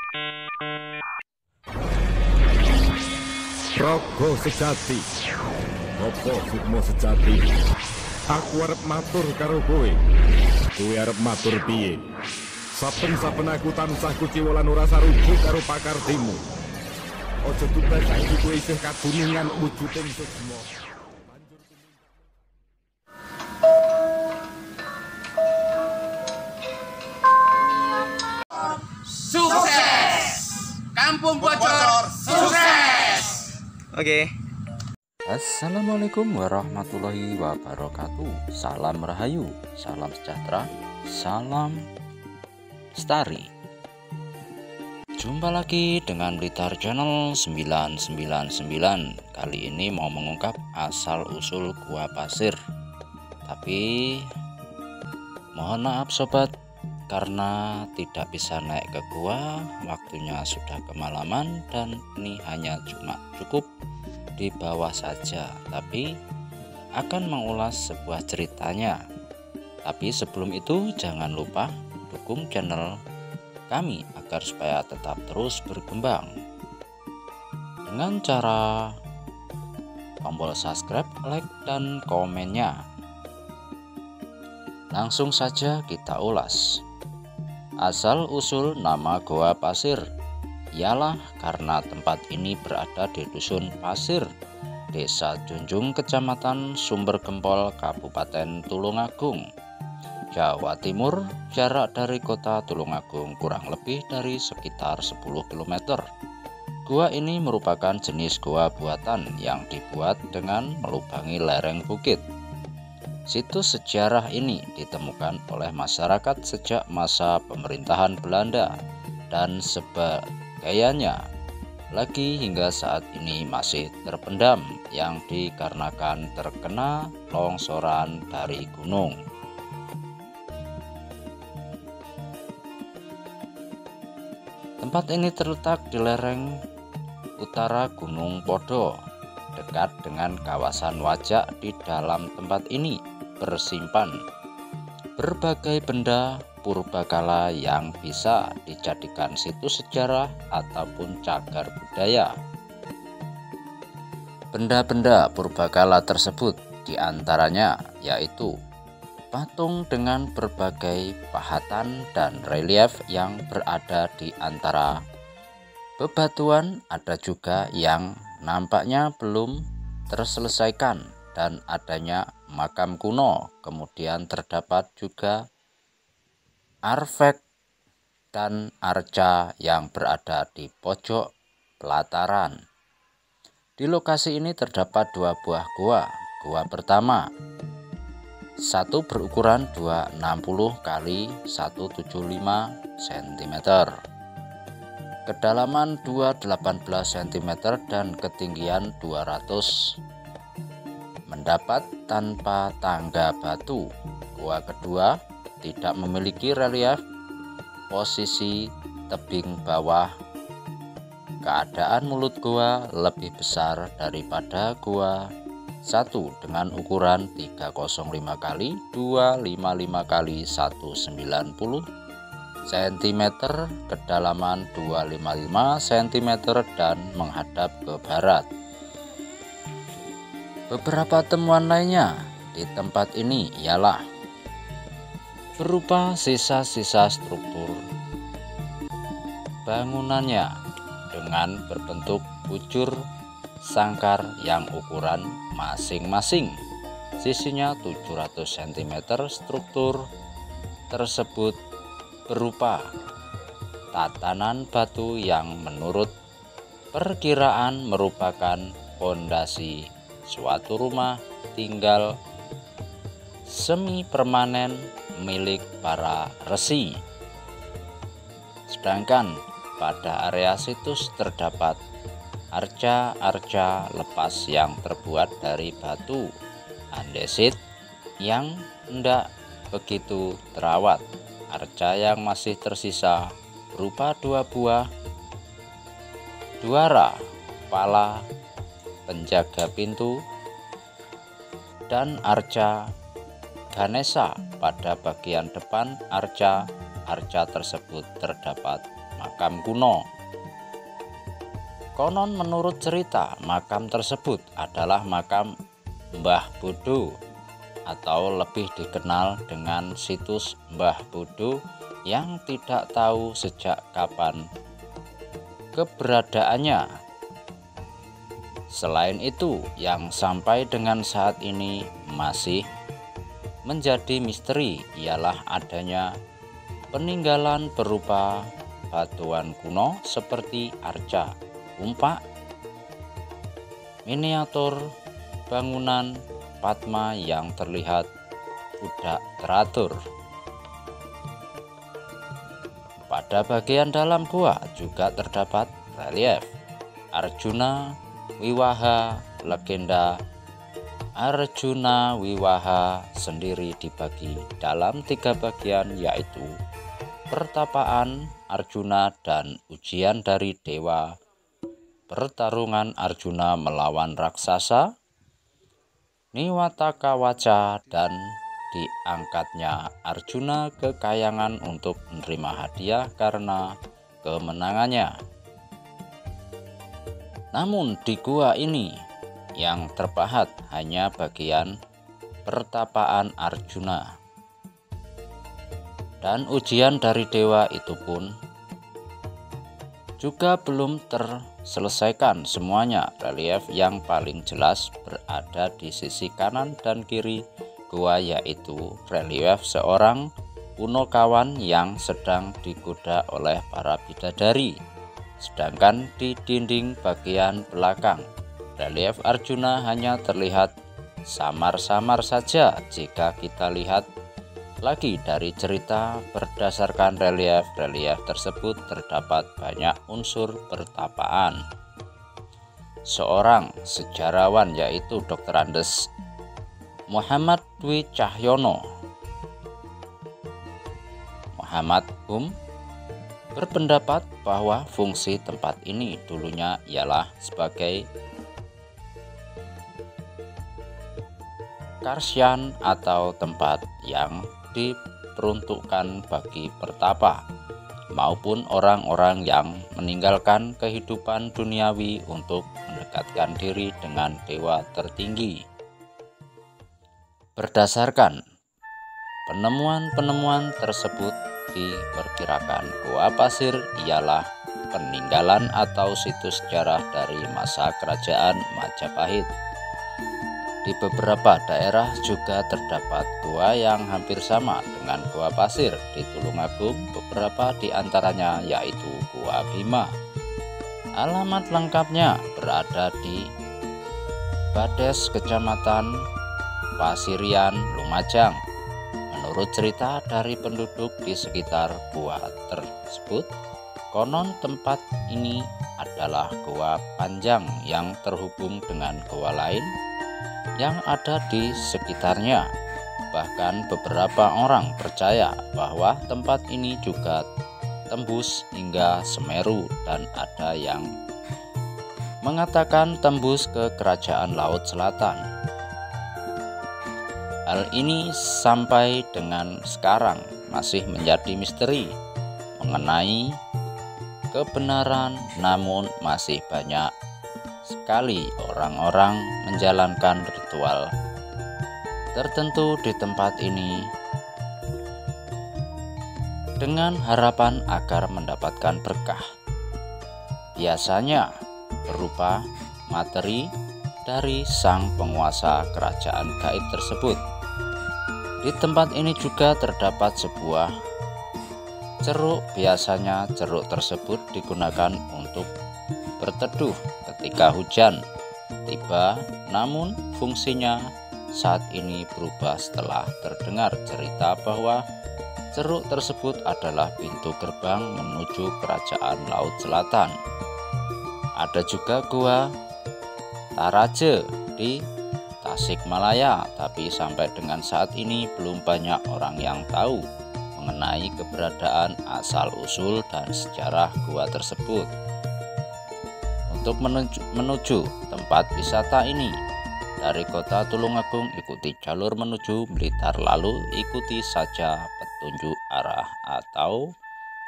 Raga sejati. Apa sukma sejati? Aku arep matur karo kowe. Kowe arep matur piye? Saben-saben aku tansah kuciwa lan ora sarujuk karo pakartimu. Aja tugas saiki kowe isih kagunungan wujuding sukma. Sukses! Kampung Bocor sukses! Oke. Assalamualaikum warahmatullahi wabarakatuh. Salam rahayu, salam sejahtera, salam lestari. Jumpa lagi dengan Blitar Channel 999. Kali ini mau mengungkap asal usul Gua Pasir. Tapi mohon maaf sobat, karena tidak bisa naik ke gua, waktunya sudah kemalaman dan ini hanya cuma cukup di bawah saja, tapi akan mengulas sebuah ceritanya. Tapi sebelum itu jangan lupa dukung channel kami agar supaya tetap terus berkembang dengan cara tombol subscribe, like, dan komennya. Langsung saja kita ulas. Asal usul nama Gua Pasir ialah karena tempat ini berada di Dusun Pasir, Desa Junjung, Kecamatan Sumber Gempol, Kabupaten Tulungagung, Jawa Timur. Jarak dari kota Tulungagung kurang lebih dari sekitar 10 km. Gua ini merupakan jenis gua buatan yang dibuat dengan melubangi lereng bukit. Situs sejarah ini ditemukan oleh masyarakat sejak masa pemerintahan Belanda dan sebagainya lagi hingga saat ini masih terpendam yang dikarenakan terkena longsoran dari gunung. Tempat ini terletak di lereng utara Gunung Podo, dekat dengan kawasan Wajak. Di dalam tempat ini bersimpan berbagai benda purbakala yang bisa dijadikan situs sejarah ataupun cagar budaya. Benda-benda purbakala tersebut diantaranya yaitu patung dengan berbagai pahatan dan relief yang berada di antara bebatuan. Ada juga yang nampaknya belum terselesaikan dan adanya makam kuno. Kemudian terdapat juga artefak dan arca yang berada di pojok pelataran. Di lokasi ini terdapat dua buah gua. Gua pertama, satu berukuran 260 kali 175 cm, kedalaman 218 cm dan ketinggian 200, mendapat tanpa tangga batu. Gua kedua tidak memiliki relief, posisi tebing bawah. Keadaan mulut gua lebih besar daripada gua satu dengan ukuran 305 kali 255 kali 190 cm, kedalaman 255 cm dan menghadap ke barat. Beberapa temuan lainnya di tempat ini ialah berupa sisa-sisa struktur bangunannya dengan berbentuk bujur sangkar yang ukuran masing-masing sisinya 700 cm. Struktur tersebut berupa tatanan batu yang menurut perkiraan merupakan fondasi suatu rumah tinggal semi permanen milik para resi. Sedangkan pada area situs terdapat arca-arca lepas yang terbuat dari batu andesit yang tidak begitu terawat. Arca yang masih tersisa berupa dua buah duara, kepala, penjaga pintu, dan arca Ganesha. Pada bagian depan arca tersebut terdapat makam kuno. Konon menurut cerita, makam tersebut adalah makam Mbah Bodo atau lebih dikenal dengan situs Mbah Bodo yang tidak tahu sejak kapan keberadaannya. Selain itu, yang sampai dengan saat ini masih menjadi misteri ialah adanya peninggalan berupa batuan kuno seperti arca, umpak, miniatur bangunan Padma yang terlihat tidak teratur. Pada bagian dalam gua juga terdapat relief Arjuna Wiwaha. Legenda Arjuna Wiwaha sendiri dibagi dalam 3 bagian, yaitu pertapaan Arjuna dan ujian dari dewa, pertarungan Arjuna melawan raksasa Niwataka Waca, dan diangkatnya Arjuna ke Kahyangan untuk menerima hadiah karena kemenangannya. Namun di gua ini yang terpahat hanya bagian pertapaan Arjuna, dan ujian dari dewa itu pun juga belum terselesaikan semuanya. Relief yang paling jelas berada di sisi kanan dan kiri gua, yaitu relief seorang Punokawan yang sedang digoda oleh para bidadari. Sedangkan di dinding bagian belakang, relief Arjuna hanya terlihat samar-samar saja. Jika kita lihat lagi dari cerita, berdasarkan relief tersebut terdapat banyak unsur pertapaan. Seorang sejarawan, yaitu Dr. Andes Muhammad Dwi Cahyono Muhammad berpendapat bahwa fungsi tempat ini dulunya ialah sebagai karsyan atau tempat yang diperuntukkan bagi pertapa maupun orang-orang yang meninggalkan kehidupan duniawi untuk mendekatkan diri dengan dewa tertinggi. Berdasarkan penemuan-penemuan tersebut, diperkirakan Gua Pasir ialah peninggalan atau situs sejarah dari masa kerajaan Majapahit. Di beberapa daerah juga terdapat gua yang hampir sama dengan Gua Pasir. Di Tulungagung, beberapa di antaranya yaitu Gua Bima. Alamat lengkapnya berada di Bades, Kecamatan Pasirian, Lumajang. Menurut cerita dari penduduk di sekitar gua tersebut, konon tempat ini adalah gua panjang yang terhubung dengan gua lain yang ada di sekitarnya. Bahkan beberapa orang percaya bahwa tempat ini juga tembus hingga Semeru, dan ada yang mengatakan tembus ke Kerajaan Laut Selatan. Hal ini sampai dengan sekarang masih menjadi misteri mengenai kebenaran, namun masih banyak sekali orang-orang menjalankan ritual tertentu di tempat ini dengan harapan agar mendapatkan berkah, biasanya berupa materi dari sang penguasa kerajaan gaib tersebut. Di tempat ini juga terdapat sebuah ceruk. Biasanya ceruk tersebut digunakan untuk berteduh ketika hujan tiba, namun fungsinya saat ini berubah setelah terdengar cerita bahwa ceruk tersebut adalah pintu gerbang menuju Kerajaan Laut Selatan. Ada juga Gua Taraje di Tasikmalaya, tapi sampai dengan saat ini belum banyak orang yang tahu mengenai keberadaan, asal-usul, dan sejarah gua tersebut. Untuk menuju tempat wisata ini, dari kota Tulungagung ikuti jalur menuju Blitar, lalu ikuti saja petunjuk arah atau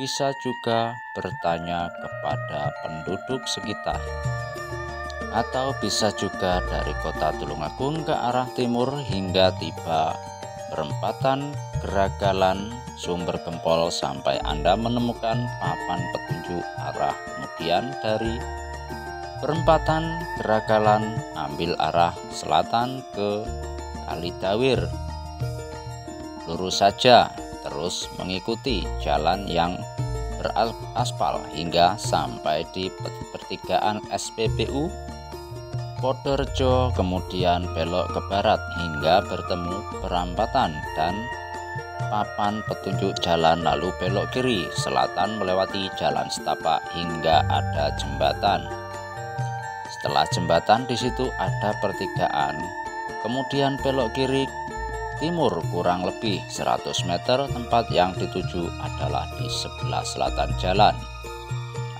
bisa juga bertanya kepada penduduk sekitar, atau bisa juga dari kota Tulungagung ke arah timur hingga tiba perempatan Geragalan Sumber Gempol sampai Anda menemukan papan petunjuk arah. Kemudian dari perempatan Geragalan ambil arah selatan ke Kalidawir, lurus saja terus mengikuti jalan yang beraspal hingga sampai di pertigaan SPBU Podorejo, kemudian belok ke barat hingga bertemu perempatan dan papan petunjuk jalan, lalu belok kiri selatan melewati jalan setapak hingga ada jembatan. Setelah jembatan di situ ada pertigaan, kemudian belok kiri timur kurang lebih 100 meter. Tempat yang dituju adalah di sebelah selatan jalan.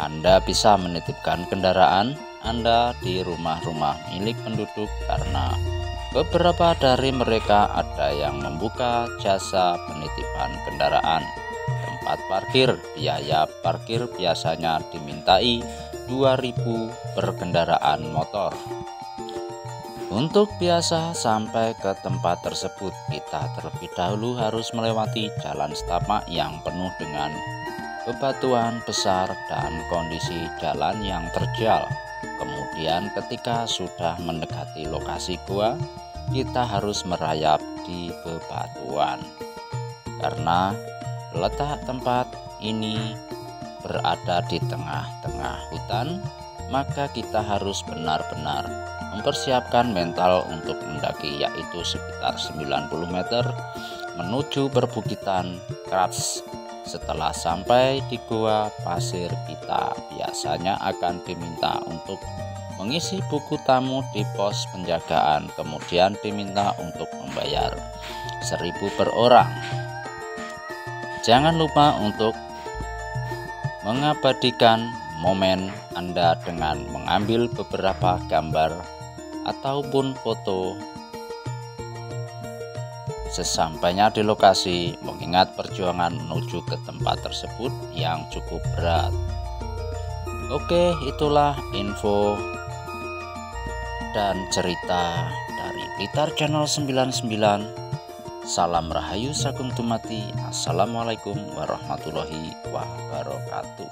Anda bisa menitipkan kendaraan Anda di rumah-rumah milik penduduk karena beberapa dari mereka ada yang membuka jasa penitipan kendaraan. Tempat parkir, biaya parkir biasanya dimintai 2.000 per kendaraan motor. Untuk biasa sampai ke tempat tersebut, kita terlebih dahulu harus melewati jalan setapak yang penuh dengan bebatuan besar dan kondisi jalan yang terjal. Kemudian ketika sudah mendekati lokasi gua, kita harus merayap di bebatuan. Karena letak tempat ini berada di tengah-tengah hutan, maka kita harus benar-benar mempersiapkan mental untuk mendaki, yaitu sekitar 90 meter menuju perbukitan Krats. Setelah sampai di gua pasir, kita biasanya akan diminta untuk mengisi buku tamu di pos penjagaan, kemudian diminta untuk membayar 1.000 per orang. Jangan lupa untuk mengabadikan momen Anda dengan mengambil beberapa gambar ataupun foto sesampainya di lokasi, mengingat perjuangan menuju ke tempat tersebut yang cukup berat. Oke, itulah info dan cerita dari Blitar Channel 99. Salam Rahayu Sagung Dumati. Assalamualaikum warahmatullahi wabarakatuh.